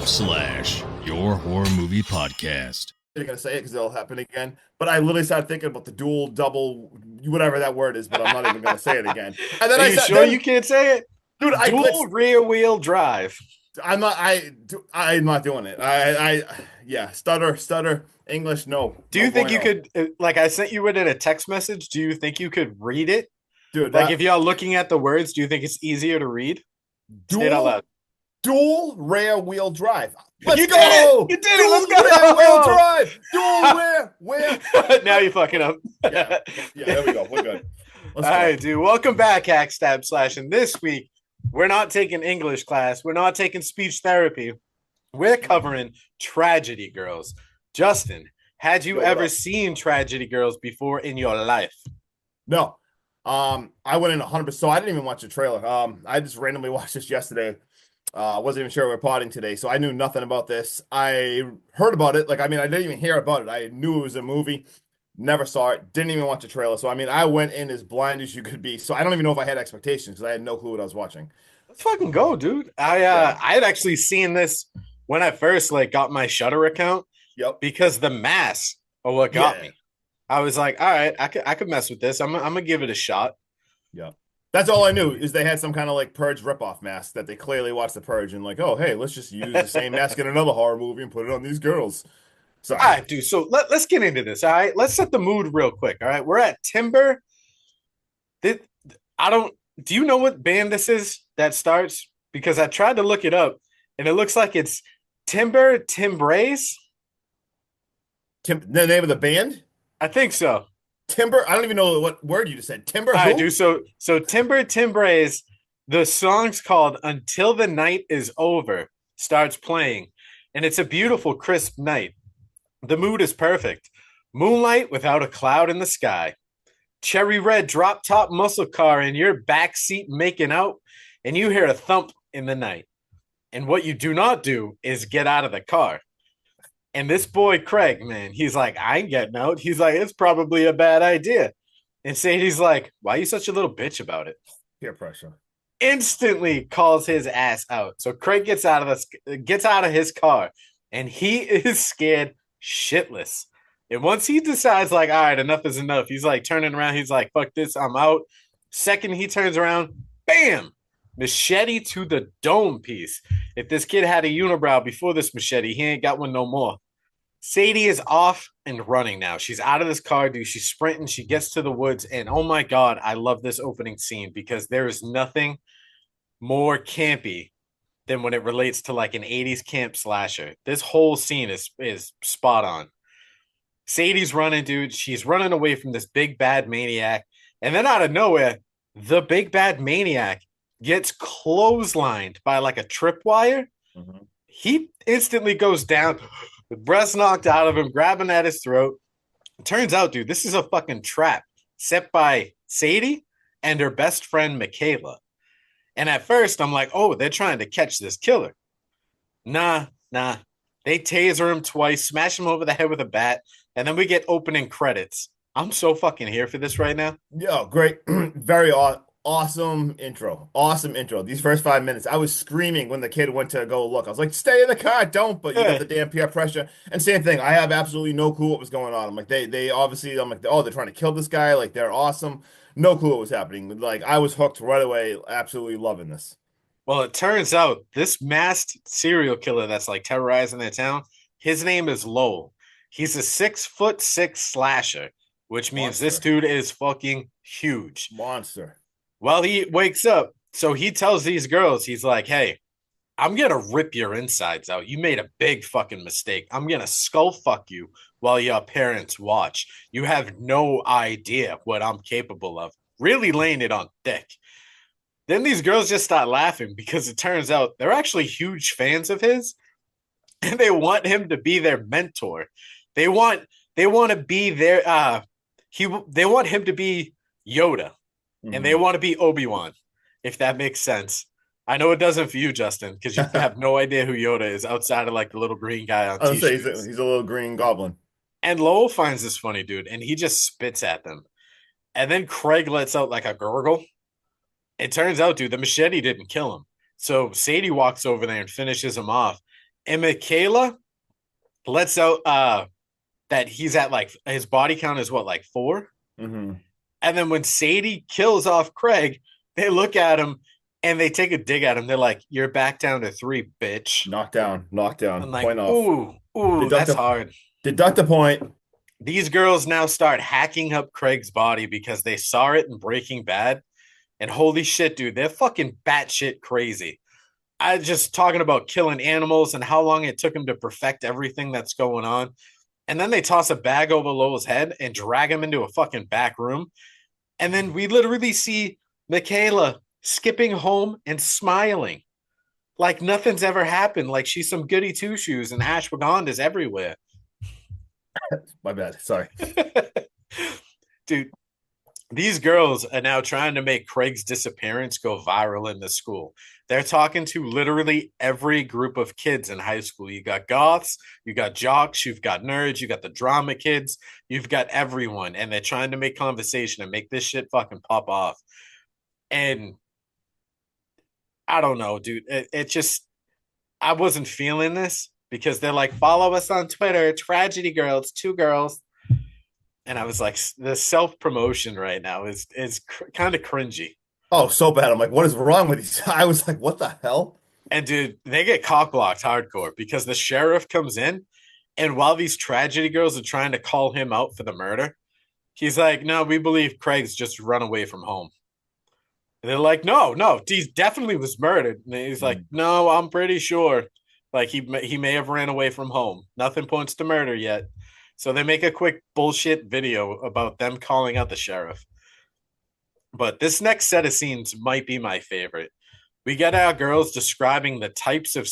your horror movie podcast. You're gonna say it because it'll happen again. But I literally started thinking about the dual, double, whatever that word is. But I'm not even gonna say it again. And then Are I you said, sure you can't say it? dude, I Dual blitzed. rear wheel drive. I'm not doing it. Yeah, stutter. English, no. Do No you think you bueno. could, like I sent you it in a text message, do you think you could read it? dude? Like if you're looking at the words, do you think it's easier to read? Say it out loud. Dual rear wheel drive. Let's You go. did it! You did it! Let's go! Rear wheel drive. Dual rear. Now you're fucking up. Yeah, there we go. We're good. Let's All go. right, dude. Welcome back, Hack Stab Slash. And this week, we're not taking English class. We're not taking speech therapy. We're covering Tragedy Girls. Justin, had you ever seen Tragedy Girls before in your life? No. I went in 100%. So I didn't even watch the trailer. I just randomly watched this yesterday. Wasn't even sure we were potting today, so I knew nothing about this. I heard about it. I didn't even hear about it. I knew it was a movie. Never saw it. Didn't even watch the trailer. So, I went in as blind as you could be. So I don't even know if I had expectations because I had no clue what I was watching. Let's fucking go, dude. I had actually seen this when I first got my Shudder account. Yep. Because the masks are what got me. I was like, all right, I could mess with this. I'm gonna give it a shot. Yeah. That's all I knew is they had some kind of Purge ripoff mask that they clearly watched the Purge and oh, hey, let's just use the same mask in another horror movie and put it on these girls. Sorry. All right, dude. So let's get into this. All right, let's set the mood real quick. All right, we're at Timber. Do you know what band this is that starts? Because I tried to look it up and it looks like it's Timber Timbrace. The name of the band? I think so. Timber? I don't even know what word you just said. Timber? I do. So Timber Timbrace, the song's called Until the Night Is Over, starts playing. And it's a beautiful, crisp night. The mood is perfect. Moonlight without a cloud in the sky. Cherry red drop top muscle car in your back seat making out, and you hear a thump in the night. And what you do not do is get out of the car. And this boy, Craig, man, he's like, I ain't getting out. He's like, it's probably a bad idea. And Sadie's like, why are you such a little bitch about it? Peer pressure. Instantly calls his ass out. So Craig gets out of his car, and he is scared shitless. And once he decides, all right, enough is enough, he's turning around. He's like, fuck this, I'm out. Second he turns around, bam! Machete to the dome piece. If this kid had a unibrow before this machete, he ain't got one no more. Sadie is off and running now. She's out of this car, dude. She's sprinting. She gets to the woods. And oh my God, I love this opening scene because there is nothing more campy than when it relates to an 80s camp slasher. This whole scene is spot on. Sadie's running, dude. She's running away from this big bad maniac. And then out of nowhere, the big bad maniac gets clotheslined by a tripwire. Mm-hmm. He instantly goes down. The breath knocked out of him, grabbing at his throat. Turns out, dude, this is a fucking trap set by Sadie and her best friend, Michaela. And at first, I'm like, oh, they're trying to catch this killer. Nah. They taser him twice, smash him over the head with a bat, and then we get opening credits. I'm so fucking here for this right now. Yeah, great. Very awesome intro. Awesome intro. These first 5 minutes, I was screaming when the kid went to go look. I was like, stay in the car, don't. But you got the damn peer pressure. And same thing, I have absolutely no clue what was going on. I'm like, they obviously, I'm like, oh, they're trying to kill this guy. They're awesome. No clue what was happening. I was hooked right away. Absolutely loving this. Well, it turns out this masked serial killer that's terrorizing their town, his name is Lowell. He's a 6'6" slasher, which means this dude is fucking huge. Monster. Well, he wakes up, so he tells these girls, he's like, hey, I'm going to rip your insides out. You made a big fucking mistake. I'm going to skull fuck you while your parents watch. You have no idea what I'm capable of. Really laying it on thick. Then these girls just start laughing because it turns out they're actually huge fans of his, and they want him to be their mentor. They want to be their they want him to be Yoda. And they want to be Obi-Wan, if that makes sense. I know it doesn't for you, Justin, because you have no idea who Yoda is outside of the little green guy on t-shirts. He's a little green goblin. And Lowell finds this funny, dude, and he just spits at them. And then Craig lets out a gurgle. It turns out, dude, the machete didn't kill him. So Sadie walks over there and finishes him off. And Michaela lets out that he's at like his body count is what, like 4? Mm-hmm. And then when Sadie kills off Craig, they look at him and they take a dig at him. They're like, "You're back down to 3, bitch." Knockdown. I'm like, Point off. ooh, Deduct that's a, hard. deduct a point. These girls now start hacking up Craig's body because they saw it in Breaking Bad. And holy shit, dude, they're fucking batshit crazy. I just talking about killing animals and how long it took him to perfect everything that's going on. And then they toss a bag over Lowell's head and drag him into a fucking back room. And then we literally see Michaela skipping home and smiling like nothing's ever happened. Like she's some goody two shoes and ashwagandha is everywhere. My bad. Sorry. Dude, these girls are now trying to make Craig's disappearance go viral in the school. They're talking to literally every group of kids in high school. You got goths, you got jocks, you've got nerds, you got the drama kids, you've got everyone. And they're trying to make conversation and make this shit fucking pop off. And I don't know, dude. It just, I wasn't feeling this because they're like, follow us on Twitter, Tragedy Girls, 2 girls. And I was like, the self promotion right now is kind of cringy. Oh, so bad. I'm like, what is wrong with these? I was like, what the hell? And dude, they get cock blocked hardcore because the sheriff comes in, and while these tragedy girls are trying to call him out for the murder, he's like, "No, we believe Craig's just run away from home." And they're like, "No, he definitely was murdered." And he's like, "No, I'm pretty sure. Like he may have ran away from home. Nothing points to murder yet." So they make a quick bullshit video about them calling out the sheriff. But this next set of scenes might be my favorite. We get our girls describing the types of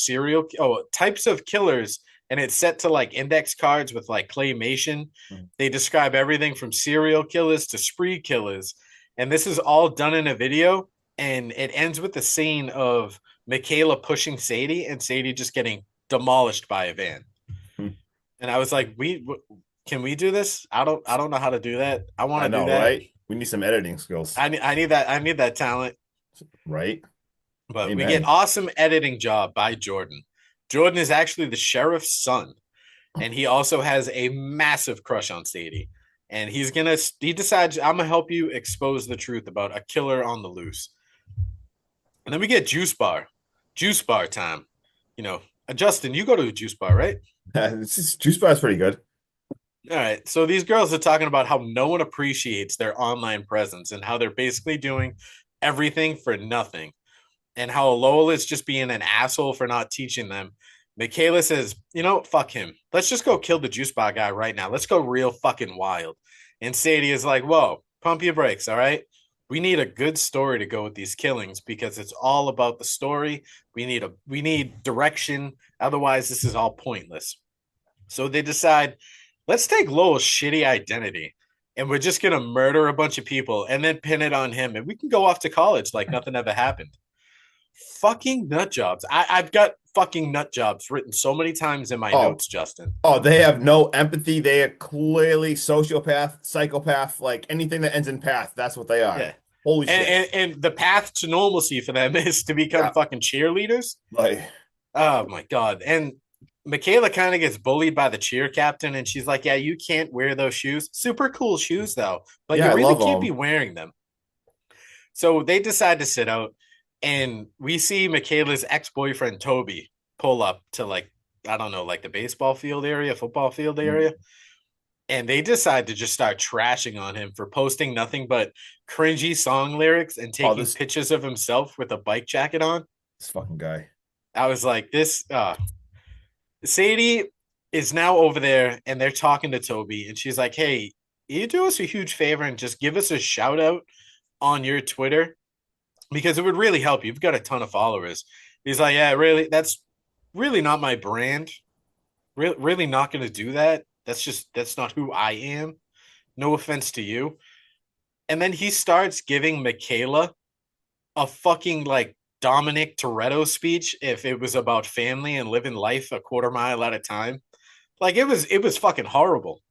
killers, and it's set to like index cards with like claymation. They describe everything from serial killers to spree killers. And this is all done in a video, and it ends with the scene of Michaela pushing Sadie and Sadie just getting demolished by a van. And I was like, can we do this? I don't know how to do that. I want to do that. Right? We need some editing skills. I need that talent. Right. But Amen. we get awesome editing job by Jordan. Jordan is actually the sheriff's son, and he also has a massive crush on Sadie. And he decides, I'm gonna help you expose the truth about a killer on the loose. And then we get juice bar time. You know, Justin, you go to a juice bar, right? Juice bar is pretty good. All right. So these girls are talking about how no one appreciates their online presence and how they're basically doing everything for nothing. And how Lowell is just being an asshole for not teaching them. Michaela says, fuck him. Let's just go kill the juice bar guy right now. Let's go real fucking wild. And Sadie is like, whoa, pump your brakes, all right? We need a good story to go with these killings because it's all about the story. We need direction. Otherwise, this is all pointless. So they decide, let's take Lowell's shitty identity and we're just going to murder a bunch of people and then pin it on him. And we can go off to college like nothing ever happened. Fucking nut jobs. I've got fucking nut jobs written so many times in my notes, Justin. Oh, they have no empathy. They are clearly sociopath, psychopath, like anything that ends in path. That's what they are. Yeah. Holy shit. And the path to normalcy for them is to become fucking cheerleaders. Like, oh my God. And Michaela kind of gets bullied by the cheer captain, and she's like, yeah, you can't wear those shoes. Super cool shoes, though. But you really can't be wearing them. So they decide to sit out. And we see Michaela's ex-boyfriend, Toby, pull up to the baseball field area, football field area. And they decide to just start trashing on him for posting nothing but cringy song lyrics and taking pictures of himself with a bike jacket on. This fucking guy. I was like, Sadie is now over there and they're talking to Toby. And she's like, hey, you do us a huge favor and just give us a shout out on your Twitter. Because it would really help you. You've got a ton of followers. He's like, yeah, really, that's really not my brand. Really not going to do that. That's not who I am. No offense to you. And then he starts giving Michaela a fucking like Dominic Toretto speech if it was about family and living life a quarter mile at a time. Like it was fucking horrible.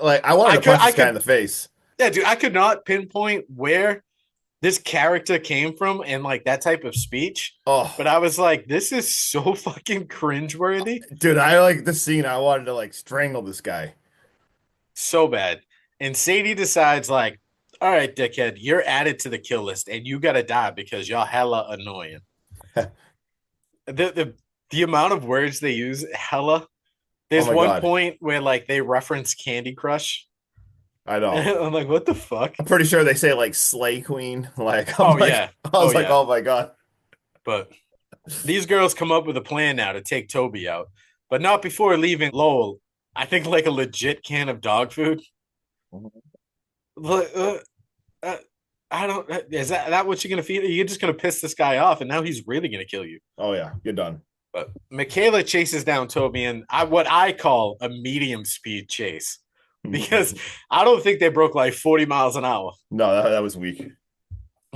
Like I wanted to punch this guy in the face. Yeah, dude, I could not pinpoint where this character came from and like that type of speech. Oh, But I was like, this is so fucking cringeworthy. dude, I like the scene. I wanted to like strangle this guy. So bad. And Sadie decides, like, all right, dickhead, you're added to the kill list and you gotta die because y'all hella annoying. The amount of words they use, hella. Oh There's my one God. point where like they reference Candy Crush. I know. And I'm like, what the fuck? I'm pretty sure they say like Slay Queen. Like I'm Oh like yeah. I Oh was like, yeah. oh my God. But these girls come up with a plan now to take Toby out, but not before leaving Lowell. I think like a legit can of dog food. Look, uh, I don't. Is that what you're gonna feed? You're just gonna piss this guy off, and now he's really gonna kill you. Oh yeah, you're done. But Michaela chases down Toby in what I call a medium speed chase because I don't think they broke like 40 miles an hour. No, that was weak.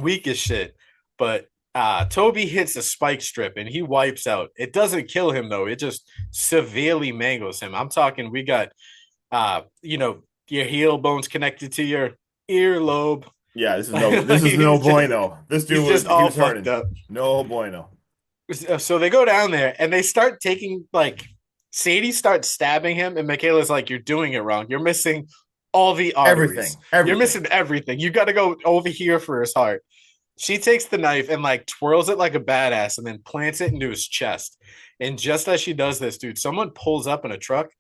Weak as shit. But Toby hits a spike strip and he wipes out. It doesn't kill him though. It just severely mangles him. I'm talking. We got your heel bones connected to your earlobe. Yeah, this is no bueno. This dude He's just he all was fucked hurting. up. No bueno. So they go down there and they start taking like Sadie starts stabbing him, and Michaela's like, "You're doing it wrong. You're missing all the arteries. Everything. You're missing everything. You got to go over here for his heart." She takes the knife and like twirls it like a badass, and then plants it into his chest. And just as she does this, dude, someone pulls up in a truck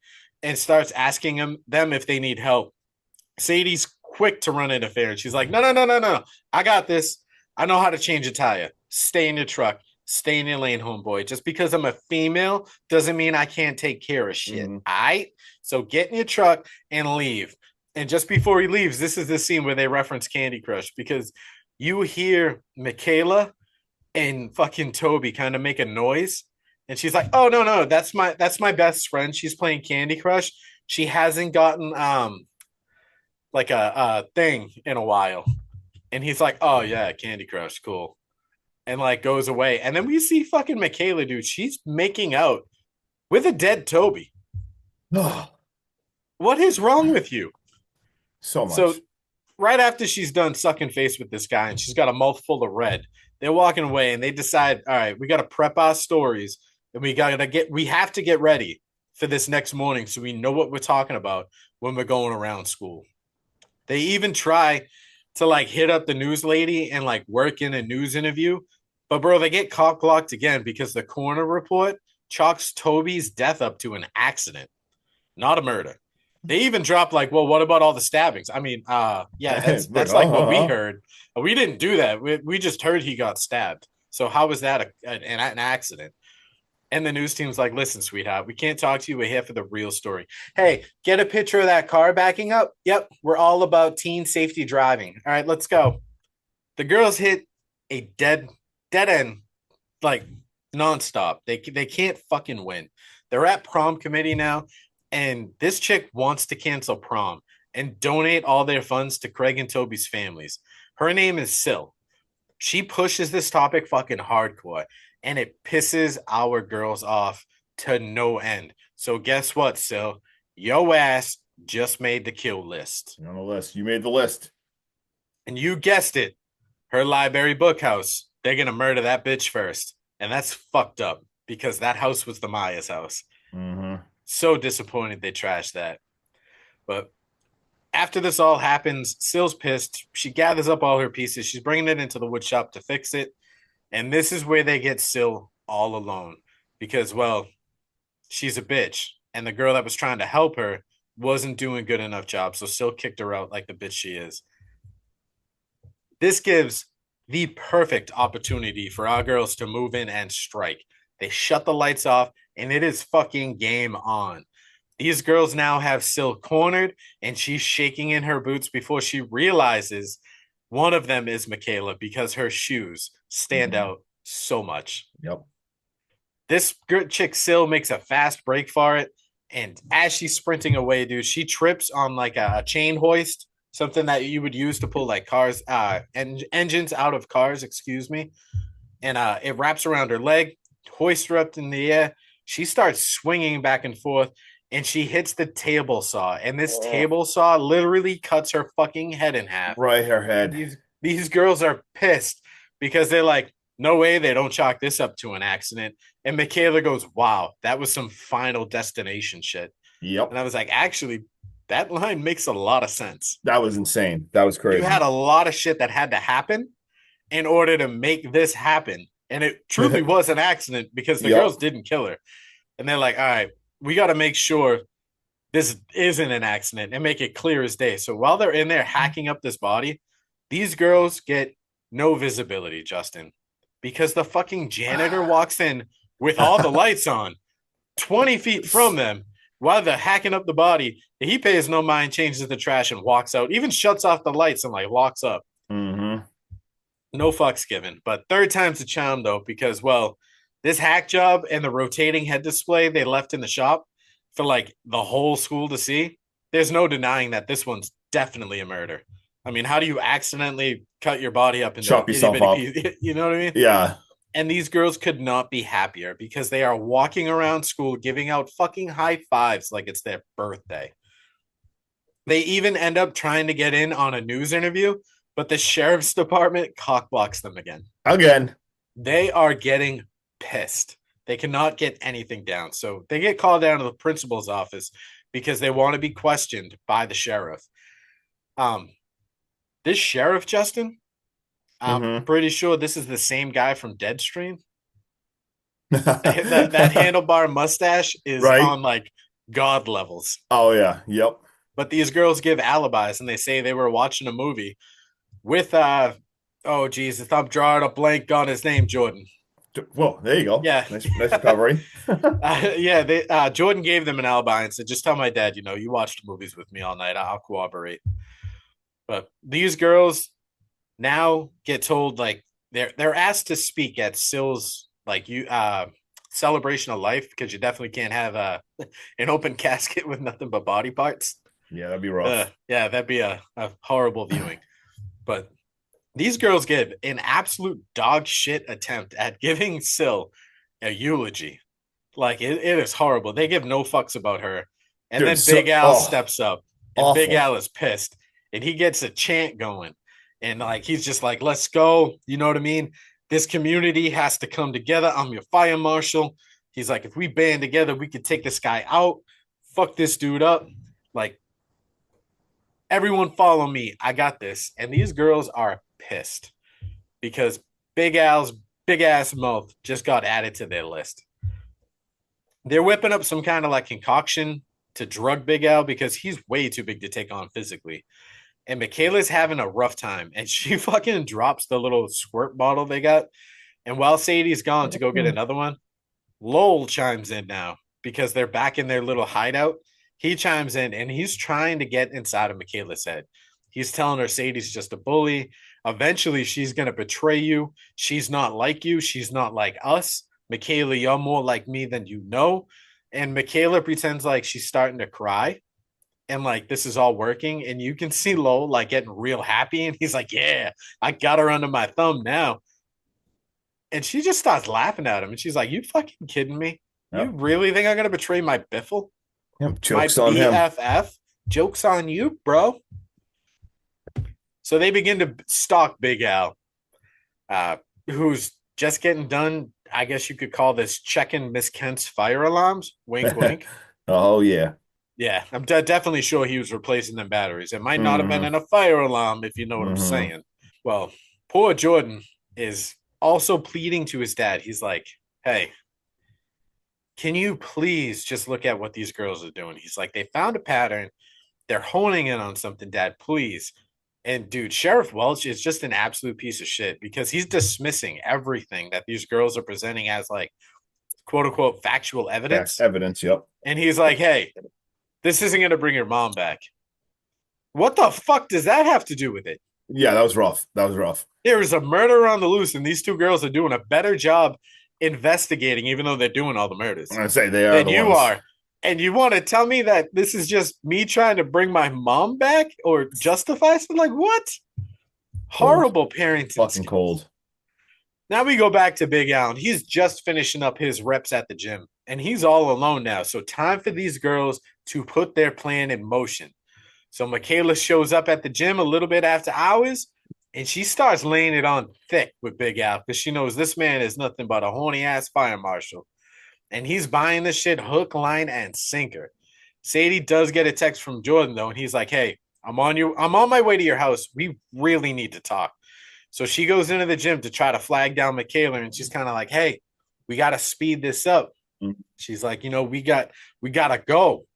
and starts asking them if they need help. Sadie's quick to run interference. She's like, no. I got this. I know how to change a tire. Stay in your truck. Stay in your lane, homeboy. Just because I'm a female doesn't mean I can't take care of shit. All right? So get in your truck and leave. And just before he leaves, this is the scene where they reference Candy Crush because you hear Michaela and fucking Toby kind of make a noise. And she's like, oh no, that's my best friend. She's playing Candy Crush. She hasn't gotten like a thing in a while. And he's like, oh yeah, Candy Crush, cool. And like goes away. And then we see fucking Michaela, dude. She's making out with a dead Toby. What is wrong with you? So much. So right after she's done sucking face with this guy and she's got a mouthful of red, they're walking away and they decide, all right, we got to prep our stories and we have to get ready for this next morning so we know what we're talking about when we're going around school. They even try to like hit up the news lady and like work in a news interview. But bro, they get cock blocked again because the coroner report chalks Toby's death up to an accident, not a murder. They even dropped like, well, what about all the stabbings? I mean, yeah, that's like what we heard. We didn't do that. We just heard he got stabbed. So how was that an accident? And the news team's like, listen, sweetheart, we can't talk to you. We're here for the real story. Hey, get a picture of that car backing up. Yep, we're all about teen safety driving. All right, let's go. The girls hit a dead end, like nonstop. They can't fucking win. They're at prom committee now, and this chick wants to cancel prom and donate all their funds to Craig and Toby's families. Her name is Sil. She pushes this topic fucking hardcore, and it pisses our girls off to no end. So guess what, Sil? Yo ass just made the kill list. You're on the list. You made the list. And you guessed it. Her library bookhouse. They're going to murder that bitch first. And that's fucked up because that house was the Maya's house. So disappointed they trashed that. But after this all happens, Sil's pissed. She gathers up all her pieces. She's bringing it into the wood shop to fix it. And this is where they get Sil all alone because, well, she's a bitch. And the girl that was trying to help her wasn't doing a good enough job. So Sil kicked her out like the bitch she is. This gives the perfect opportunity for our girls to move in and strike. They shut the lights off, and it is fucking game on. These girls now have Sil cornered, and she's shaking in her boots before she realizes one of them is Michaela because her shoes stand out so much. Yep. This good chick Sil makes a fast break for it, and as she's sprinting away, dude, she trips on like a chain hoist, something that you would use to pull like cars, engines out of cars, excuse me. And it wraps around her leg, hoists her up in the air. She starts swinging back and forth, and she hits the table saw. And this table saw literally cuts her fucking head in half. Right, her head. These girls are pissed because they're like, no way they don't chalk this up to an accident. And Michaela goes, wow, that was some Final Destination shit. Yep. And I was like, actually, that line makes a lot of sense. That was insane. That was crazy. You had a lot of shit that had to happen in order to make this happen. And it truly was an accident because the girls didn't kill her. And they're like, all right, we got to make sure this isn't an accident and make it clear as day. So while they're in there hacking up this body, these girls get no visibility, Justin, because the fucking janitor walks in with all the lights on 20 feet from them while they're hacking up the body. He pays no mind, changes the trash and walks out, even shuts off the lights and like locks up. Mm-hmm. No fucks given. But third time's the charm, though, because, well, this hack job and the rotating head display they left in the shop for like the whole school to see, there's no denying that this one's definitely a murder. I mean, how do you accidentally cut your body up and chop yourself up? You know what I mean? Yeah. And these girls could not be happier because they are walking around school giving out fucking high fives like it's their birthday. They even end up trying to get in on a news interview, but the sheriff's department cockblocks them again. Again. They are getting pissed. They cannot get anything down. So they get called down to the principal's office because they want to be questioned by the sheriff. This sheriff, Justin, I'm pretty sure this is the same guy from Deadstream. that handlebar mustache is on like God levels. Oh, yeah. Yep. But these girls give alibis and they say they were watching a movie with, oh, Jesus, I'm drawing a blank on his name, Jordan. Well, there you go. Yeah. Nice recovery. Jordan gave them an alibi and said, just tell my dad, you watched movies with me all night. I'll cooperate. But these girls now get told, like, they're asked to speak at Sill's, like, celebration of life, because you definitely can't have an open casket with nothing but body parts. Yeah, that'd be rough. That'd be a horrible viewing. But these girls give an absolute dog shit attempt at giving Sill a eulogy. Like, it is horrible. They give no fucks about her. And then Big Al steps up. And awful. Big Al is pissed. And he gets a chant going. And, like, he's just like, let's go. You know what I mean? This community has to come together. I'm your fire marshal. He's like, if we band together, we could take this guy out. Fuck this dude up. Like, everyone follow me. I got this. And these girls are pissed because Big Al's big ass mouth just got added to their list. They're whipping up some kind of like concoction to drug Big Al because he's way too big to take on physically. And Michaela's having a rough time and she fucking drops the little squirt bottle they got. And while Sadie's gone to go get another one, Lowell chimes in now because they're back in their little hideout. He chimes in and he's trying to get inside of Michaela's head. He's telling her Sadie's just a bully. Eventually, she's going to betray you. She's not like you. She's not like us. Michaela, you're more like me than you know. And Michaela pretends like she's starting to cry. And like, this is all working. And you can see Lowell like getting real happy. And he's like, yeah, I got her under my thumb now. And she just starts laughing at him. And she's like, you fucking kidding me? Yep. You really think I'm going to betray my biffle? Yep, jokes on him. BFF? Joke's on you, bro. So they begin to stalk Big Al, who's just getting done. I guess you could call this checking Miss Kent's fire alarms. Wink, wink. Oh, yeah. Yeah, I'm definitely sure he was replacing them batteries. It might not have been in a fire alarm, if you know what I'm saying. Well, poor Jordan is also pleading to his dad. He's like, hey, can you please just look at what these girls are doing? He's like, they found a pattern. They're honing in on something, Dad, please. And, dude, Sheriff Welch is just an absolute piece of shit because he's dismissing everything that these girls are presenting as, like, quote-unquote factual evidence. Evidence, yep. And he's like, hey, this isn't going to bring your mom back. What the fuck does that have to do with it? Yeah, that was rough. There is a murder on the loose, and these two girls are doing a better job investigating, even though they're doing all the murders. I'm going to say they are. Than you are. And you want to tell me that this is just me trying to bring my mom back or justify something? Like, what? Horrible parenting. Fucking skills. Cold. Now we go back to Big Al. He's just finishing up his reps at the gym, and he's all alone now. So time for these girls to put their plan in motion. So Michaela shows up at the gym a little bit after hours, And she starts laying it on thick with Big Al because she knows this man is nothing but a horny ass fire marshal. And he's buying this shit hook, line, and sinker. Sadie does get a text from Jordan though, and he's like, "Hey, I'm on my way to your house. We really need to talk." So she goes into the gym to try to flag down Michaela, and she's kind of like, "Hey, we got to speed this up." She's like, we gotta go.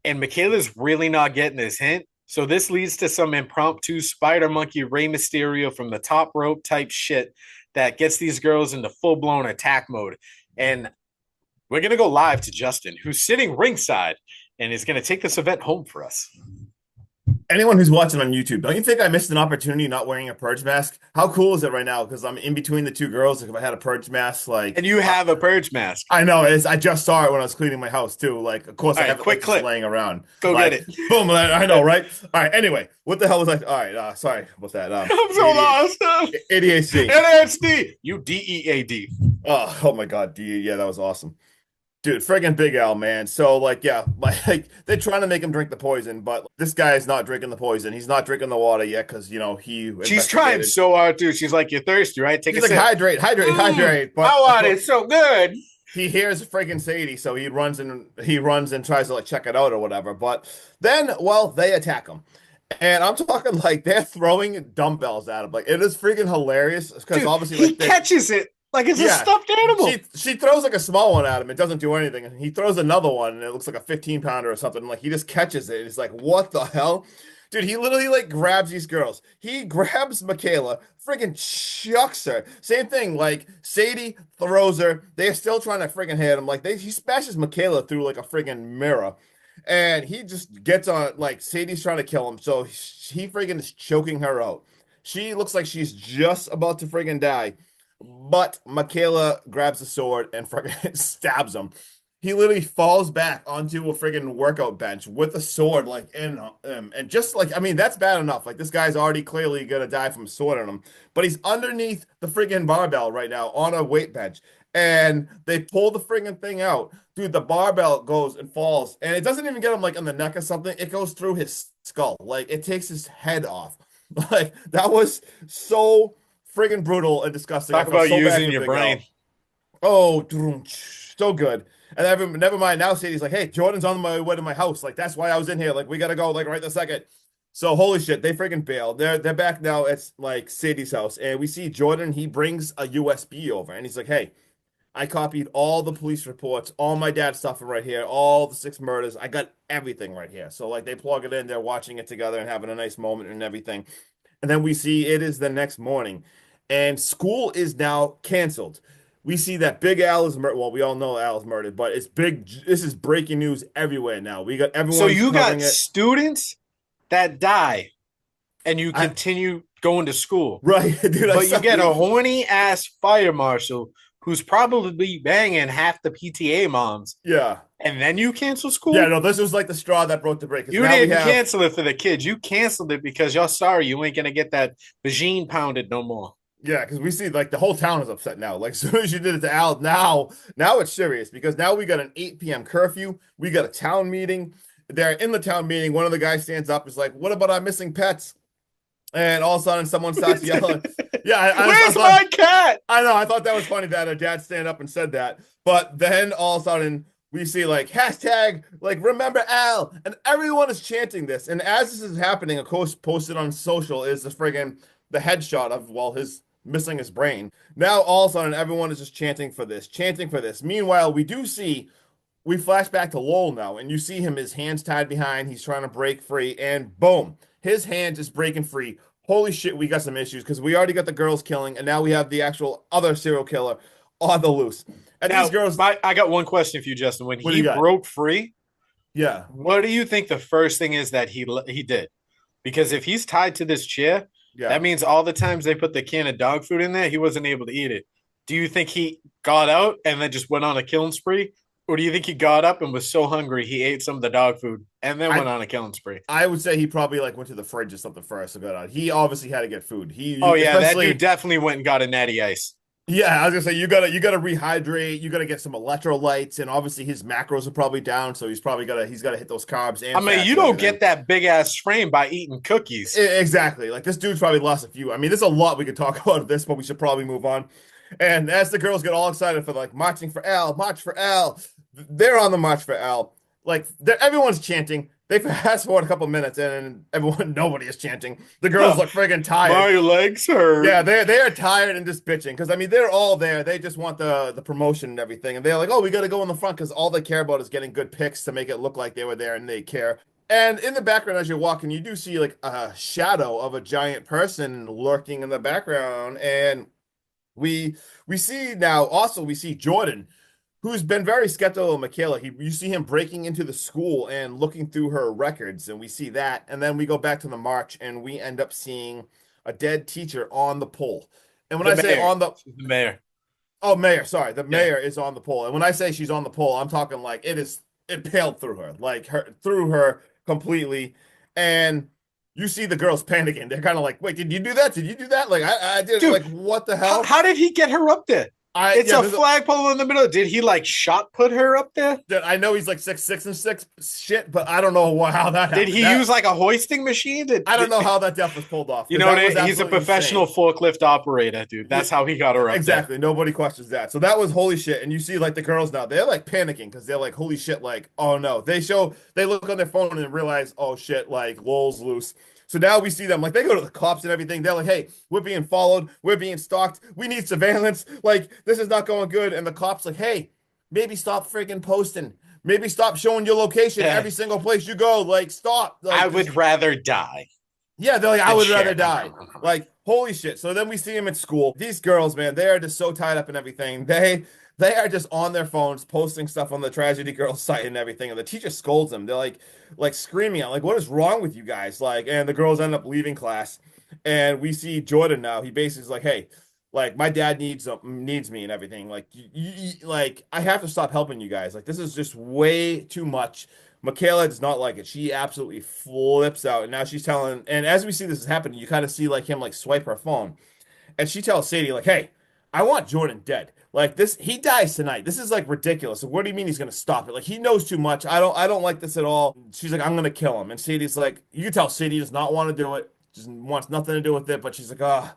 And Michaela's really not getting this hint. So this leads to some impromptu Spider Monkey Rey Mysterio from the top rope type shit that gets these girls into full blown attack mode. And we're going to go live to Justin, who's sitting ringside and is going to take this event home for us. Anyone who's watching on YouTube, don't you think I missed an opportunity not wearing a purge mask? How cool is it right now? Because I'm in between the two girls. Like if I had a purge mask, like and you have a purge mask. I know. I just saw it when I was cleaning my house too. Like of course I have quick it clip laying around. Go like, get it. Boom! I know, right? All right. Anyway, what the hell was I? All right. Sorry about that. I'm so lost. ADHD. NXT. You DEAD. Oh my God, D. Yeah, that was awesome. Dude, friggin' Big Al, man. So, like, yeah, like they're trying to make him drink the poison, but this guy is not drinking the poison. He's not drinking the water yet because She's trying so hard too. She's like, "You're thirsty, right? Take He's a like, sip. hydrate. But I want it so good." He hears friggin' Sadie, so he runs and tries to like check it out or whatever. But then, well, they attack him. And I'm talking like they're throwing dumbbells at him. Like it is freaking hilarious because obviously he catches it. Like it's a stuffed animal. She throws like a small one at him. It doesn't do anything. And he throws another one and it looks like a 15-pounder or something. Like he just catches it. He's like, what the hell? Dude, he literally like grabs these girls. He grabs Michaela, freaking chucks her. Same thing, like Sadie throws her. They're still trying to freaking hit him. Like he smashes Michaela through like a freaking mirror. And he just gets on, like Sadie's trying to kill him. So he freaking is choking her out. She looks like she's just about to freaking die. But Michaela grabs the sword and freaking stabs him. He literally falls back onto a freaking workout bench with a sword, like in him. And just like, I mean, that's bad enough. Like, this guy's already clearly gonna die from a sword on him. But he's underneath the freaking barbell right now on a weight bench. And they pull the freaking thing out. Dude, the barbell goes and falls. And it doesn't even get him like on the neck or something. It goes through his skull. Like, it takes his head off. Like, that was so friggin' brutal and disgusting. Talk about using your brain. Oh, so good. And never mind. Now Sadie's like, "Hey, Jordan's on my way to my house. Like that's why I was in here. Like we gotta go. Like right this second." So holy shit, they freaking bail. They're back now. It's like Sadie's house, and we see Jordan. He brings a USB over, and he's like, "Hey, I copied all the police reports, all my dad's stuff right here, all the 6 murders. I got everything right here." So like they plug it in. They're watching it together and having a nice moment and everything. And then we see it is the next morning, and school is now canceled. We see that Big Al is murdered. Well, we all know Al is murdered, but it's big. This is breaking news everywhere now. We got everyone. So you got students that die, and you continue going to school, right? Dude, but you get a horny ass fire marshal who's probably banging half the PTA moms. Yeah. And then you cancel school? Yeah, no, this was like the straw that broke the break. You didn't cancel it for the kids. You canceled it because you're sorry you ain't going to get that vagine pounded no more. Yeah, because we see like the whole town is upset now. Like as soon as you did it to Al, now it's serious because now we got an 8 p.m. curfew. We got a town meeting. They're in the town meeting. One of the guys stands up, is like, "What about our missing pets?" And all of a sudden, someone starts yelling. Yeah, where's my cat? I know. I thought that was funny that her dad stand up and said that. But then all of a sudden, we see like hashtag like remember Al, and everyone is chanting this. And as this is happening, of course, posted on social is the headshot of his missing his brain. Now all of a sudden, everyone is just chanting for this. Meanwhile, we flash back to Lowell now, and you see him, his hands tied behind. He's trying to break free, and boom, his hand is breaking free. Holy shit, we got some issues because we already got the girls killing, and now we have the actual other serial killer on the loose. And now, these girls, I got one question for you, Justin. When he broke free, yeah, what do you think the first thing is that he did? Because if he's tied to this chair, that means all the times they put the can of dog food in there, he wasn't able to eat it. Do you think he got out and then just went on a killing spree? Or do you think he got up and was so hungry he ate some of the dog food and then went on a killing spree? I would say he probably like went to the fridge or something first to go out. He obviously had to get food. That dude definitely went and got a natty ice. Yeah, I was gonna say you gotta rehydrate, you gotta get some electrolytes, and obviously his macros are probably down, so he's gotta hit those carbs I and mean, fats you and don't everything. get that big ass frame by eating cookies. Exactly. Like this dude's probably lost a few. I mean, there's a lot we could talk about this, but we should probably move on. And as the girls get all excited for like marching for L, march for L, they're on the march for L. Like everyone's chanting. They fast forward a couple minutes and nobody is chanting. The girls look friggin' tired. My legs hurt. Yeah, they are tired and just bitching because I mean they're all there. They just want the promotion and everything, and they're like, "Oh, we got to go in the front because all they care about is getting good pics to make it look like they were there and they care." And in the background, as you're walking, you do see like a shadow of a giant person lurking in the background, and we we see now also we see Jordan, who's been very skeptical of Michaela. You see him breaking into the school and looking through her records, and we see that. And then we go back to the march, and we end up seeing a dead teacher on the pole. And when The I say mayor. on the She's the mayor. oh mayor, sorry, the Yeah. mayor is on the pole. And when I say she's on the pole, I'm talking like it paled through her, like her through her completely. And you see the girls panicking. They're kind of like, "Wait, did you do that? Did you do that?" Like I did. Dude, Like what the how, hell? how did he get her up there? It's Yeah, a flagpole in the middle. Did he like shot put her up there? I know he's like 6'6" shit, but I don't know how that Did happened. he use like a hoisting machine? I don't know how that death was pulled off. You 'Cause know that was what? He's a absolutely professional insane. forklift operator, dude. That's how he got her up Exactly. Nobody questions that. So that was holy shit. And you see like the girls now, they're like panicking because they're like, holy shit, like, oh no. They look on their phone and realize, oh shit, like lol's loose. So now we see them like they go to the cops and everything. They're like, hey, we're being followed, we're being stalked, we need surveillance. Like, this is not going good. And the cops like, hey, maybe stop freaking posting. Maybe stop showing your location there. every single place you go. Like, stop. I Like, would rather die yeah, they're like, I than would rather share. die. Like, holy shit. So then we see him at school. These girls, man, they are just so tied up in everything. They are just on their phones posting stuff on the Tragedy Girls site and everything. And the teacher scolds them. They're like screaming out, like, what is wrong with you guys? Like, and the girls end up leaving class. And we see Jordan now. He basically is like, hey, like my dad needs me and everything. Like, like I have to stop helping you guys. Like, this is just way too much. Michaela does not like it. She absolutely flips out. And now she's telling, and as we see this is happening, you kind of see like him like swipe her phone. And she tells Sadie, like, hey, I want Jordan dead. Like this, he dies tonight. This is like ridiculous. What do you mean he's gonna stop it? Like he knows too much. I don't like this at all. She's like, I'm gonna kill him. And Sadie's like, you can tell Sadie does not want to do it. Just wants nothing to do with it. But she's like, ah,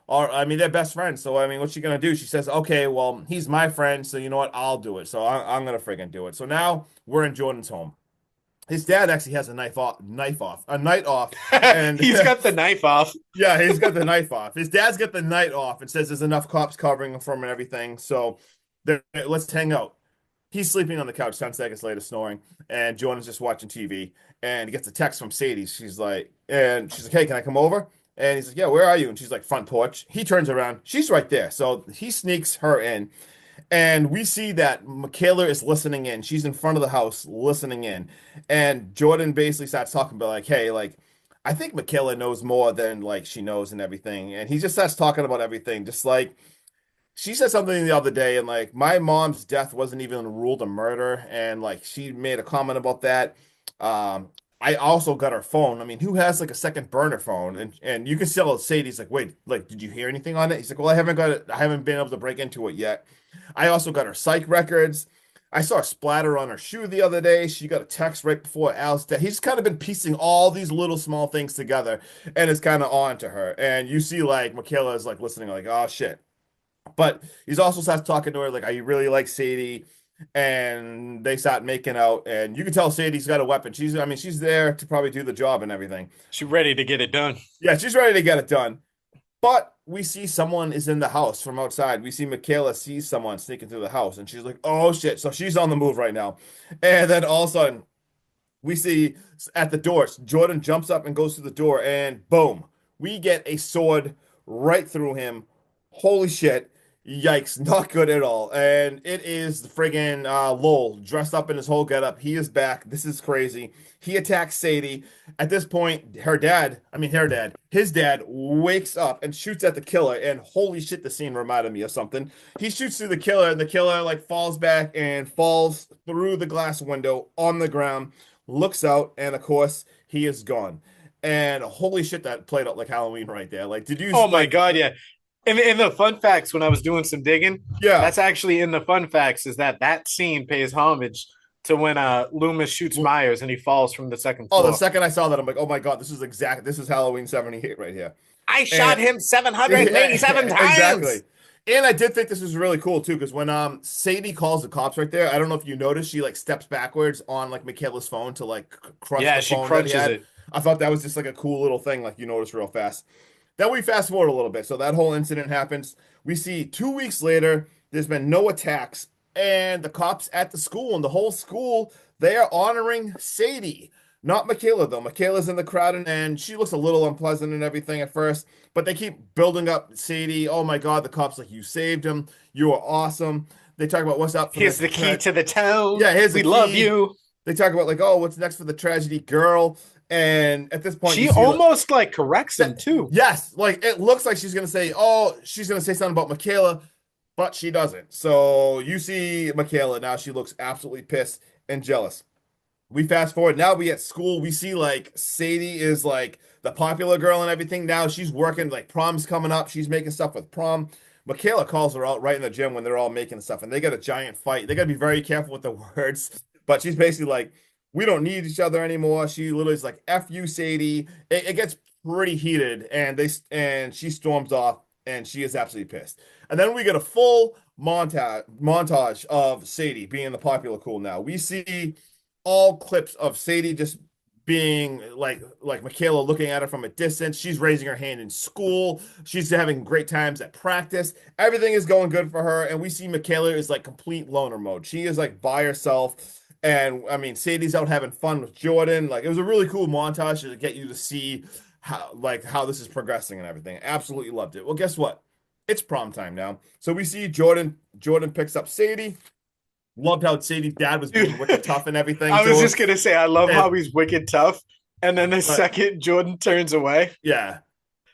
or I mean, they're best friends. So I mean, what's she gonna do? She says, okay, well, he's my friend, so you know what? I'll do it. So I'm gonna freaking do it. So now we're in Jordan's home. His dad actually has a a night off, and He's got the knife off. yeah, he's got the knife off. His dad's got the night off and says there's enough cops covering him from and everything. So let's hang out. He's sleeping on the couch 10 seconds later, snoring, and Jordan's just watching TV. And he gets a text from Sadie. She's like, hey, can I come over? And he's like, yeah, where are you? And she's like, front porch. He turns around. She's right there. So he sneaks her in. And we see that Michaela is listening in. She's in front of the house listening in. And Jordan basically starts talking about like, hey, like, I think Michaela knows more than like she knows and everything. And he just starts talking about everything. Just like she said something the other day, and like my mom's death wasn't even ruled a murder. And like she made a comment about that. I also got her phone. I mean, who has like a second burner phone? And you can still say he's like, wait, like, did you hear anything on it? He's like, well, I haven't got it. I haven't been able to break into it yet. I also got her psych records. I saw a splatter on her shoe the other day. She got a text right before Al's death. He's kind of been piecing all these little small things together and it's kind of on to her. And you see like Michaela is like listening, like, oh shit. But he's also starts talking to her, like, I really like Sadie. And they start making out, and you can tell Sadie's got a weapon. I mean, she's there to probably do the job and everything. She's ready to get it done. Yeah, she's ready to get it done. But we see someone is in the house from outside. We see Michaela sees someone sneaking through the house, and she's like, "Oh shit!" So she's on the move right now. And then all of a sudden, we see at the doors, Jordan jumps up and goes to the door, and boom, we get a sword right through him. Holy shit. Yikes, not good at all. And it is the friggin' Lowell dressed up in his whole getup. He is back. This is crazy. He attacks Sadie. At this point, his dad wakes up and shoots at the killer. And holy shit, the scene reminded me of something. He shoots through the killer, and the killer like falls back and falls through the glass window on the ground, looks out, and of course, he is gone. And holy shit, that played out like Halloween right there. Like, did you Oh my like god, yeah. In the fun facts, when I was doing some digging, Yeah. that's actually in the fun facts. Is that scene pays homage to when Loomis shoots Myers and he falls from the second Oh, the floor. second I saw that, I'm like, oh my God, this is Halloween 78 right here. I And shot him 787 yeah, exactly. times. And I did think this was really cool too, because when Sadie calls the cops right there, I don't know if you noticed, she like steps backwards on like Michaela's phone to like crush Yeah, the she phone that he crunches had. it. I thought that was just like a cool little thing, like you notice real fast. Then we fast forward a little bit. So that whole incident happens. We see 2 weeks later, there's been no attacks, and the cops at the school and the whole school, they are honoring Sadie. Not Michaela, though. Michaela's in the crowd and she looks a little unpleasant and everything at first, but they keep building up Sadie. Oh my God, the cops like, you saved him. You are awesome. They talk about what's up for Here's the key to the town. yeah, here's the We love key. you. They talk about like, oh, what's next for the tragedy girl? And at this point, you She see almost like corrects him too. yes, like it looks like she's gonna say, oh, she's gonna say something about Michaela, but she doesn't. So you see Michaela now, she looks absolutely pissed and jealous. We fast forward. Now we at school. We see like Sadie is like the popular girl and everything. Now she's working like prom's coming up. She's making stuff with prom. Michaela calls her out right in the gym when they're all making stuff, and they got a giant fight. They got to be very careful with the words, but she's basically like, "We don't need each other anymore." She literally is like, "F you, Sadie." It gets pretty heated, and she storms off, and she is absolutely pissed. And then we get a full montage of Sadie being the popular cool. Now we see all clips of Sadie just being like Michaela looking at her from a distance. She's raising her hand in school. She's having great times at practice. Everything is going good for her. And we see Michaela is like complete loner mode. She is like by herself. And I mean, Sadie's out having fun with Jordan. Like it was a really cool montage to get you to see how this is progressing and everything. Absolutely loved it. Well, guess what? It's prom time now. So we see Jordan. Jordan picks up Sadie. Loved how Sadie's dad was being wicked tough and everything. I was just gonna say, I love how And- he's wicked tough, and then the second Jordan turns away, Yeah.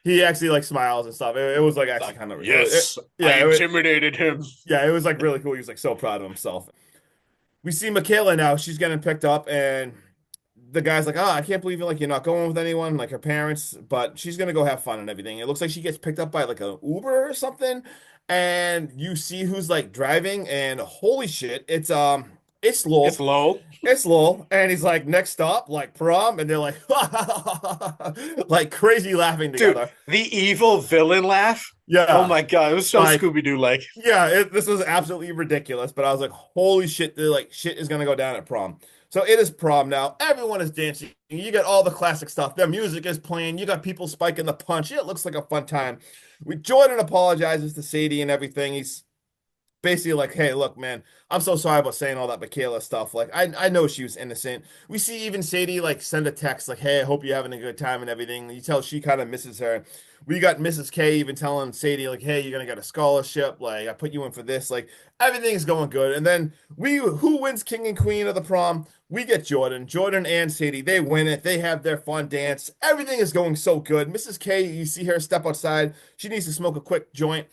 He actually like smiles and stuff. It was like actually kind of yes, yeah, I intimidated him. yeah, it was like really cool. He was like so proud of himself. We see Michaela now. She's getting picked up, and the guy's like, "Oh, I can't believe you're not going with anyone, like her parents, but she's gonna go have fun and everything." It looks like she gets picked up by like a Uber or something, and you see who's like driving, and holy shit, it's Lowell. It's low. It's Lowell, and he's like, next stop, like prom, and they're like, like crazy laughing Dude, together. the evil villain laugh. Yeah. Oh my god, it was so Like- Scooby Doo like. Yeah, this was absolutely ridiculous, but I was like, holy shit, like shit is gonna go down at prom. So it is prom now. Everyone is dancing. You got all the classic stuff. Their music is playing. You got people spiking the punch. It looks like a fun time. Jordan apologizes to Sadie and everything. He's basically like, hey, look, man, I'm so sorry about saying all that Michaela stuff. Like, I know she was innocent. We see even Sadie like send a text like, hey, I hope you're having a good time and everything. You tell she kind of misses her. We got Mrs. K even telling Sadie like, hey, you're gonna get a scholarship. Like, I put you in for this. Like, everything is going good. And then who wins king and queen of the prom? We get Jordan. Jordan and Sadie, they win it. They have their fun dance. Everything is going so good. Mrs. K, you see her step outside. She needs to smoke a quick joint.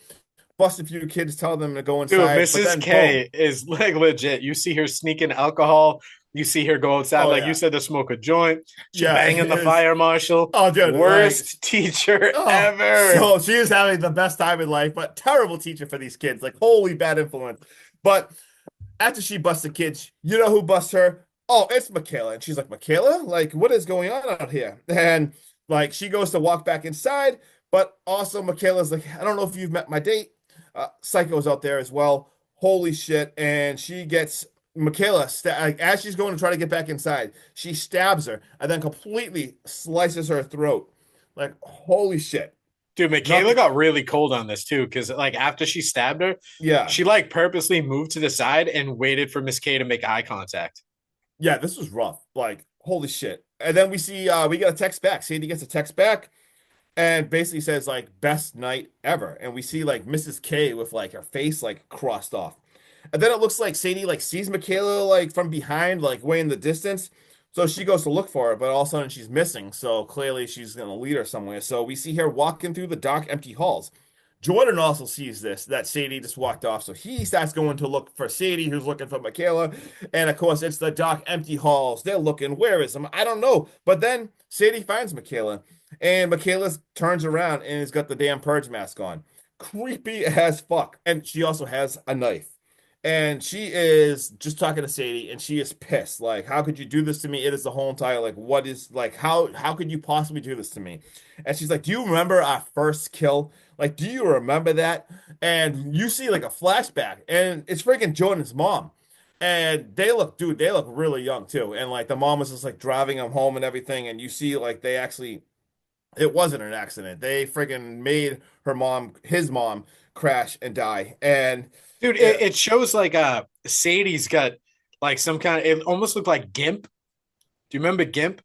Bust a few kids, tell them to go Dude, inside. Mrs. K is like legit. You see her sneaking alcohol. You see her go outside, Oh, like yeah. you said, to smoke a joint. She's Yeah, banging the it is. fire marshal. Oh, dude, Worst teacher ever. So she is having the best time in life, but terrible teacher for these kids. Like, holy bad influence. But after she busts the kids, you know who busts her? Oh, it's Michaela. And she's like, Michaela? Like, what is going on out here? And like, she goes to walk back inside, but also Michaela's like, I don't know if you've met my date. Psycho's out there as well. Holy shit. And she gets Michaela, like, as she's going to try to get back inside, she stabs her and then completely slices her throat. Like, holy shit. Dude, Michaela got really cold on this too, because like after she stabbed her, Yeah. she like purposely moved to the side and waited for Miss K to make eye contact. Yeah, this was rough. Like, holy shit. And then we see we get a text back. Sadie gets a text back and basically says like best night ever. And we see like Mrs. K with like her face like crossed off. And then it looks like Sadie like sees Michaela like from behind, like way in the distance. So she goes to look for her, but all of a sudden she's missing. So clearly she's gonna lead her somewhere. So we see her walking through the dark, empty halls. Jordan also sees this, that Sadie just walked off. So he starts going to look for Sadie, who's looking for Michaela. And of course, it's the dark, empty halls. They're looking, where is him? I don't know. But then Sadie finds Michaela. And Michaela turns around and has got the damn purge mask on. creepy as fuck. And she also has a knife. And she is just talking to Sadie, and she is pissed. Like, how could you do this to me? It is the whole entire like, what is like, how could you possibly do this to me? And she's like, do you remember our first kill? Like, do you remember that? And you see like a flashback, and it's freaking Jordan's mom. And they look, dude, they look really young too. And like the mom was just like driving them home and everything. And you see like they actually, it wasn't an accident. They freaking made his mom, crash and die. And Dude, yeah, it shows like Sadie's got like some kind of, it almost looked like Gimp. Do you remember Gimp?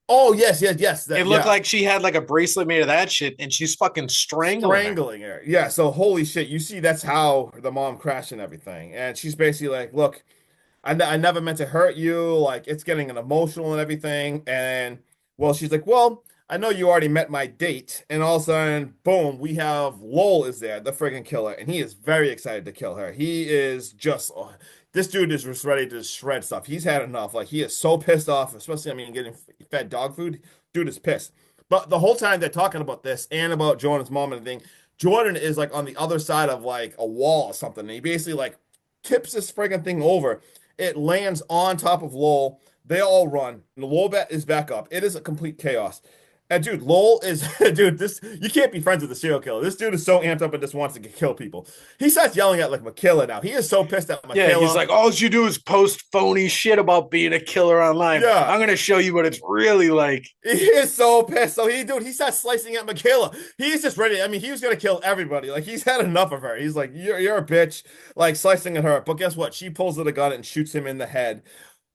oh yes, yes, yes. It looked like she had like a bracelet made of that shit, and she's fucking strangling her. Her. Yeah, so holy shit, you see that's how the mom crashed and everything. And she's basically like, look, I never meant to hurt you. Like it's getting an emotional and everything. And well, she's like, well, I know you already met my date. And all of a sudden, boom, we have Lowell is there, the friggin' killer, and he is very excited to kill her. He is just this dude is just ready to shred stuff. He's had enough. Like he is so pissed off, especially I mean getting fed dog food. Dude is pissed. But the whole time they're talking about this and about Jordan's mom and everything, Jordan is like on the other side of like a wall or something. And he basically like tips this friggin' thing over. It lands on top of Lowell. They all run. And Lowell is back up. It is a complete chaos. And dude, Lowell is dude. This you can't be friends with a serial killer. This dude is so amped up and just wants to kill people. He starts yelling at like Michaela now. He is so pissed at Michaela. Yeah, he's like, all you do is post phony shit about being a killer online. Yeah. I'm gonna show you what it's really like. He is so pissed. So he starts slicing at Michaela. He's just ready. I mean, he was gonna kill everybody. Like he's had enough of her. He's like, you're a bitch, like slicing at her. But guess what? She pulls out a gun and shoots him in the head.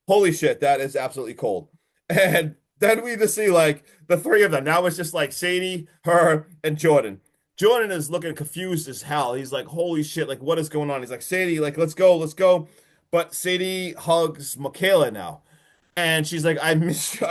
Holy shit, that is absolutely cold. And then we just see like the three of them. Now it's just like Sadie, her, and Jordan. Jordan is looking confused as hell. He's like, holy shit, like what is going on? He's like, Sadie, like, let's go, let's go. But Sadie hugs Michaela now. And she's like, I missed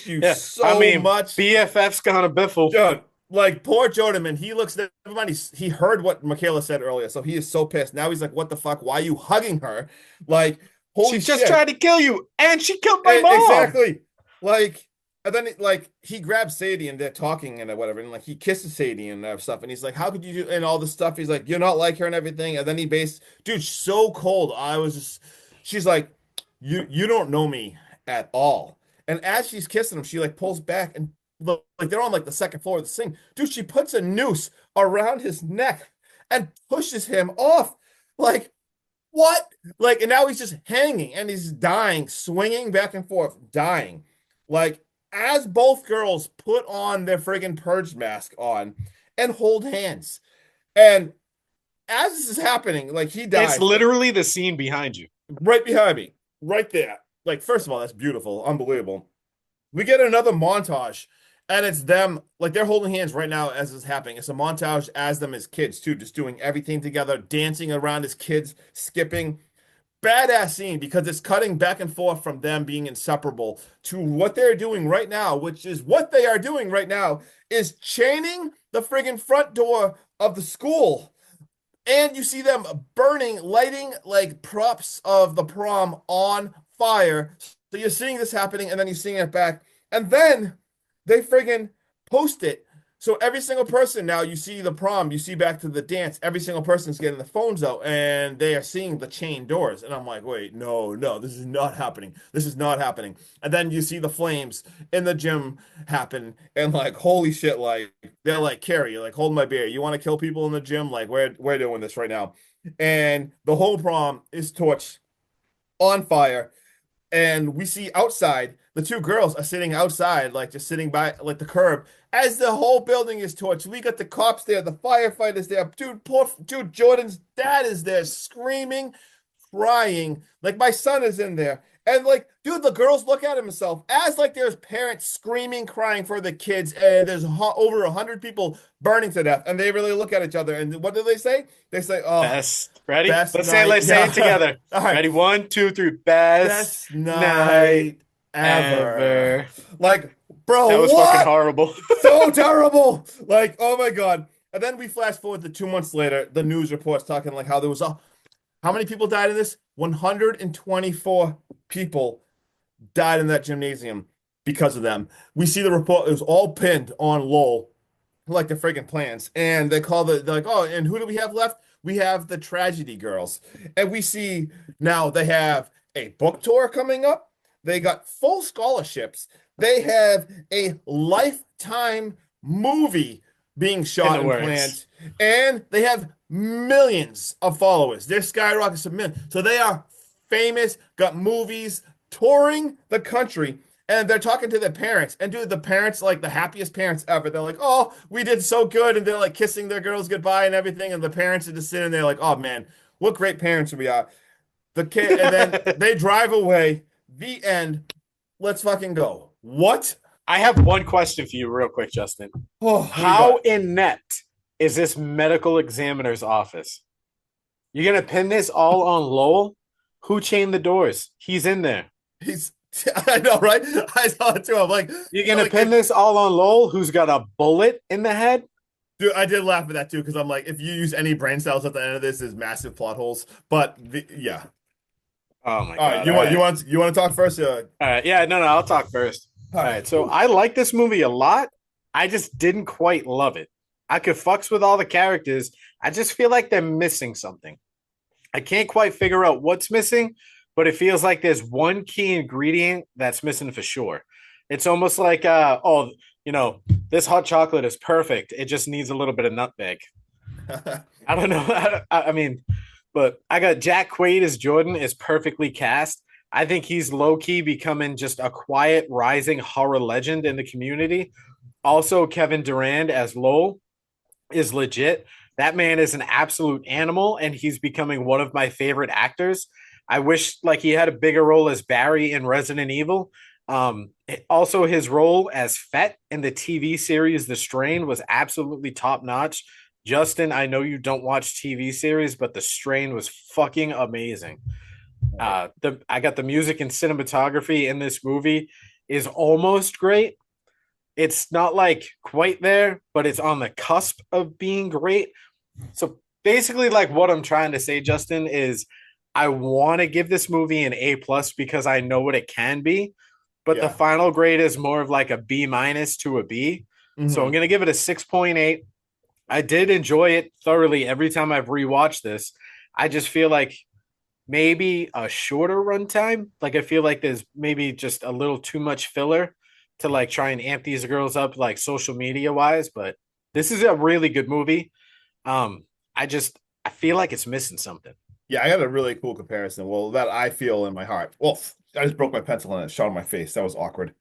you so much. BFF's gonna biffle. Dude, like poor Jordan, man. He looks, never mind, he heard what Michaela said earlier. So he is so pissed. Now he's like, what the fuck? Why are you hugging her? Like, holy She shit. just tried to kill you, and she killed my mom. Exactly. Like, and then like he grabs Sadie and they're talking and whatever, and like he kisses Sadie and stuff, and he's like, "How could you do?" And all this stuff. He's like, "You're not like her and everything." And then dude, so cold. She's like, "You don't know me at all." And as she's kissing him, she like pulls back and look like they're on like the second floor of the thing. Dude, she puts a noose around his neck and pushes him off. Like, what? Like, and now he's just hanging and he's dying, swinging back and forth, dying. Like, as both girls put on their friggin' purge mask on and hold hands. And as this is happening, like he dies. It's literally the scene behind you. Right behind me. Right there. Like, first of all, that's beautiful. Unbelievable. We get another montage, and it's them, like they're holding hands right now as it's happening. It's a montage as them as kids, too, just doing everything together, dancing around as kids, skipping. Badass scene because it's cutting back and forth from them being inseparable to what they're doing right now, which is what they are doing right now is chaining the friggin' front door of the school. And you see them lighting like props of the prom on fire. So you're seeing this happening and then you're seeing it back. And then they friggin' post it. So every single person now, you see the prom, you see back to the dance, every single person's getting the phones out and they are seeing the chain doors. And I'm like, wait, no, this is not happening. This is not happening. And then you see the flames in the gym happen and like, holy shit, like they're like, Carrie, like, hold my beer. You want to kill people in the gym? Like we're doing this right now. And the whole prom is torched on fire. And we see outside, the two girls are sitting outside, like just sitting by like the curb as the whole building is torched. We got the cops there, the firefighters there. Dude, Jordan's dad is there screaming, crying. Like my son is in there. And like, dude, the girls look at himself as like there's parents screaming, crying for the kids, and there's over 100 people burning to death. And they really look at each other. And what do they say? They say, "Oh, best." Ready? Best Let's night. say it together. All right. Ready? 1, 2, 3. Best night ever. Like, bro, that was fucking horrible. So terrible. Like, oh my God. And then we flash forward to 2 months later, the news reports talking like how there was how many people died in this? 124 people died in that gymnasium because of them. We see the report, it was all pinned on Lowell. like the friggin' plans, and they're like, oh, and who do we have left? We have the tragedy girls, and we see now they have a book tour coming up. They got full scholarships. They have a lifetime movie being In shot the and works. planned, and they have millions of followers. They're skyrocketing to millions, so they are famous. Got movies touring the country, and they're talking to their parents. And dude, the parents like the happiest parents ever. They're like, "Oh, we did so good," and they're like kissing their girls goodbye and everything. And the parents are just sitting there like, "Oh man, what great parents we are." The kid, and then they drive away. The end. Let's fucking go. What? I have one question for you, real quick, Justin. Oh, what do you How got? inept is this medical examiner's office? You're gonna pin this all on Lowell? Who chained the doors? He's in there. He's. I know, right? I saw it too. I'm like, You're gonna like, pin this all on Lowell, who's got a bullet in the head? dude, I did laugh at that too because I'm like, if you use any brain cells at the end of this, is massive plot holes. But yeah. Oh my All right, god! All right. you want to talk first? All right. Yeah, no, I'll talk first. All right. So I like this movie a lot. I just didn't quite love it. I could fucks with all the characters. I just feel like they're missing something. I can't quite figure out what's missing, but it feels like there's one key ingredient that's missing for sure. It's almost like, oh, this hot chocolate is perfect. It just needs a little bit of nutmeg. I don't know. I mean, but I got Jack Quaid as Jordan is perfectly cast. I think he's low key becoming just a quiet, rising horror legend in the community. Also, Kevin Durand as Lowell is legit. That man is an absolute animal, and he's becoming one of my favorite actors. I wish like he had a bigger role as Barry in Resident Evil. Also, his role as Fett in the TV series The Strain was absolutely top notch. Justin, I know you don't watch TV series, but The Strain was fucking amazing. I got the music and cinematography in this movie is almost great. It's not like quite there, but it's on the cusp of being great. So basically, like what I'm trying to say, Justin, is I want to give this movie an A plus because I know what it can be, but the Yeah. final grade is more of like a B minus to a B. So I'm Mhm. gonna give it a 6.8. I did enjoy it thoroughly every time I've rewatched this. I just feel like maybe a shorter runtime. Like I feel like there's maybe just a little too much filler to like try and amp these girls up like social media wise, but this is a really good movie. I feel like it's missing something. Yeah, I got a really cool comparison. Well, that I feel in my heart. Well, I just broke my pencil and it shot on my face. That was awkward.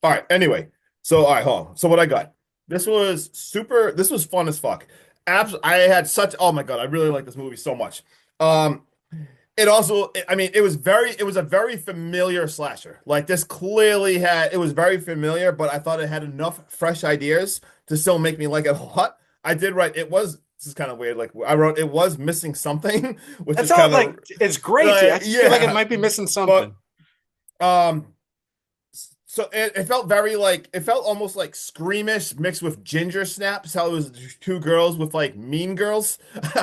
All right. Anyway, so all right, hold on. So what I got? This was super. This was fun as fuck. I had such. Oh my god, I really like this movie so much. Um, it also. I mean, it was very. It was a very familiar slasher. Like this clearly had. It was very familiar, but I thought it had enough fresh ideas to still make me like it a lot. I did write. It was. This is kind of weird. Like I wrote, it was missing something, which That's is all kind like of it's great. I just feel like it might be missing but something. um. So it felt very like it felt almost like Screamish mixed with Ginger Snaps. How it was two girls with like Mean Girls.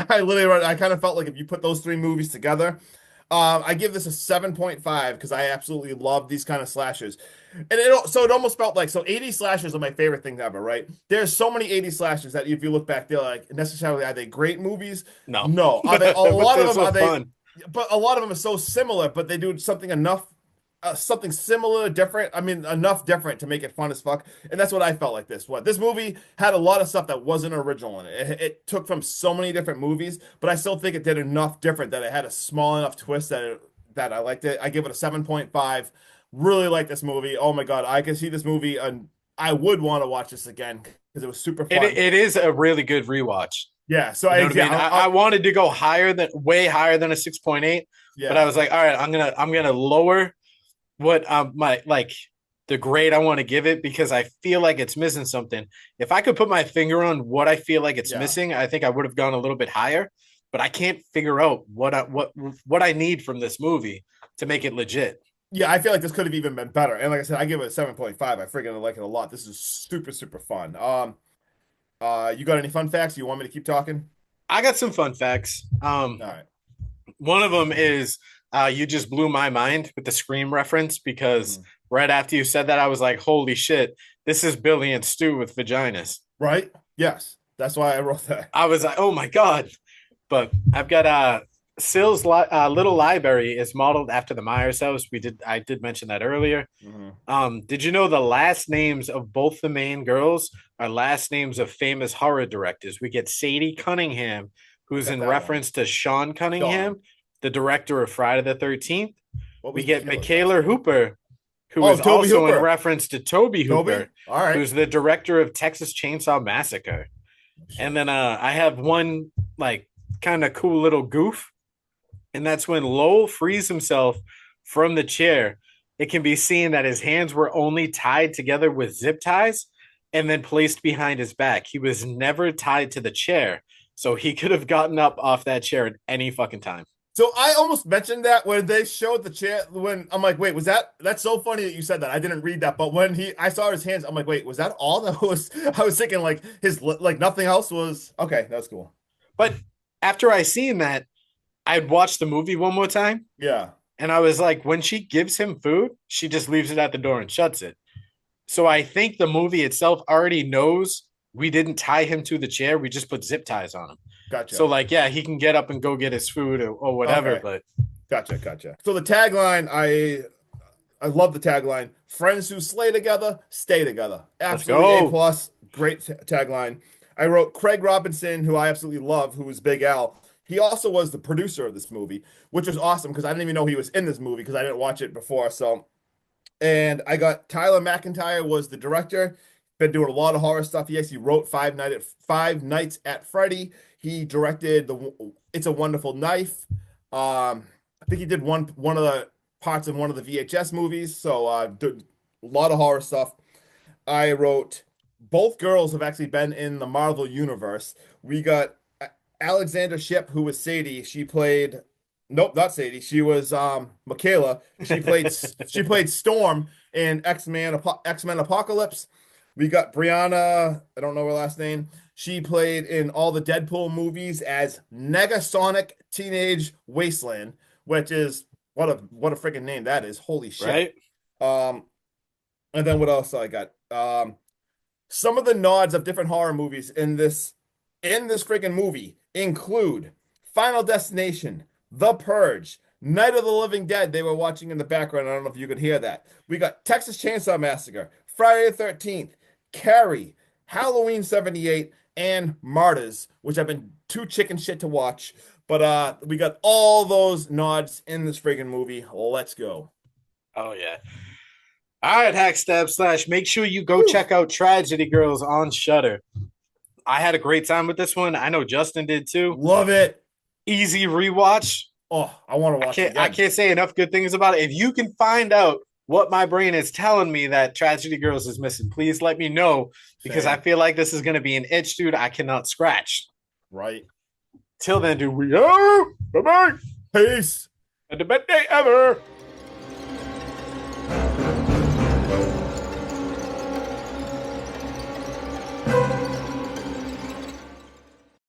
I kind of felt like if you put those three movies together, I give this a 7.5 because I absolutely love these kind of slashers. And it almost felt like 80 slashers are my favorite thing ever, right? There's so many 80 slashers that if you look back, they're like necessarily are they great movies? No. No. Are they a But lot of they're them so are they fun. but a lot of them are so similar, but they do something enough something similar, different. I mean, enough different to make it fun as fuck. And that's what I felt like this. What this movie had a lot of stuff that wasn't original in it. It took from so many different movies, but I still think it did enough different that it had a small enough twist that I liked it. I give it a 7.5. Really like this movie. Oh my God, I can see this movie and I would want to watch this again because it was super It fun. it is a really good rewatch. Yeah, so You know what I mean? I I'll wanted to go way higher than a 6.8, but I yeah. was like, all right, I'm gonna lower what my like the grade I want to give it because I feel like it's missing something. If I could put my finger on what I feel like it's Yeah. missing, I think I would have gone a little bit higher. But I can't figure out what I need from this movie to make it legit. Yeah, I feel like this could have even been better. And like I said, I give it a 7.5. I freaking like it a lot. This is super, super fun. You got any fun facts? You want me to keep talking? I got some fun facts. All right. One of them is you just blew my mind with the Scream reference because right after you said that, I was like, holy shit, this is Billy and Stu with vaginas. Right? Yes, that's why I wrote that. I was like, oh my god. But I've got Sill's Little Library is modeled after the Myers house. I did mention that earlier. Mhm. Did you know the last names of both the main girls are last names of famous horror directors? We get Sadie Cunningham, who's Got in that one. reference to Sean Cunningham, the director of Friday the 13th. What We was get Michaela's Michaela last name? Hooper, who Oh, is Toby also in Hooper. reference to Toby Toby? Hooper, All right. who's the director of Texas Chainsaw Massacre. And then I have one like kind of cool little goof, and that's when Lowell frees himself from the chair. It can be seen that his hands were only tied together with zip ties and then placed behind his back. He was never tied to the chair, so he could have gotten up off that chair at any fucking time. So I almost mentioned that when they showed the chair, when I'm like, wait, that's so funny that you said that. I didn't read that, but when I saw his hands, I'm like, wait, was that all that was? I was thinking like like nothing else was okay. That's cool. But after I seen that, I'd watch the movie one more time, Yeah, and I was like, when she gives him food, she just leaves it at the door and shuts it. So I think the movie itself already knows we didn't tie him to the chair. We just put zip ties on him. gotcha. So like, yeah, he can get up and go get his food or whatever. Okay. But Gotcha. So the tagline, I love the tagline. Friends who slay together, stay together. Absolutely go. A plus. Great tagline. I wrote Craig Robinson, who I absolutely love, who was Big Al. He also was the producer of this movie, which was awesome because I didn't even know he was in this movie because I didn't watch it before. So, and I got Tyler McIntyre was the director. Been doing a lot of horror stuff. Yes, he wrote Five Nights at Freddy. He directed the It's a Wonderful Knife. I think he did one of the parts in one of the VHS movies. So did a lot of horror stuff. I wrote both girls have actually been in the Marvel universe. We got Alexander Shipp, who was Sadie. She played nope, not Sadie. She was Michaela. She played Storm in X-Men Apocalypse. We got Brianna, I don't know her last name. She played in all the Deadpool movies as Negasonic Teenage Wasteland, which is what a freaking name that is. Holy shit. right, And then what else I got? Some of the nods of different horror movies in this freaking movie include Final Destination, The Purge, Night of the Living Dead. They were watching in the background. I don't know if you could hear that. We got Texas Chainsaw Massacre, Friday the 13th, Carrie, Halloween 78, and Martyrs, which I've been too chicken shit to watch. But we got all those nods in this freaking movie. Let's go. oh yeah. All right, Hackstab Slash. Make sure you go check out Tragedy Girls on Shudder. I had a great time with this one. I know Justin did too. Love it. Easy rewatch. Oh, I want to watch it I again. can't say enough good things about it. If you can find out what my brain is telling me that Tragedy Girls is missing, please let me know because Same. I feel like this is going to be an itch, dude. I cannot scratch. Right. Till then, dude, we go. Bye bye. Peace. And the best day ever.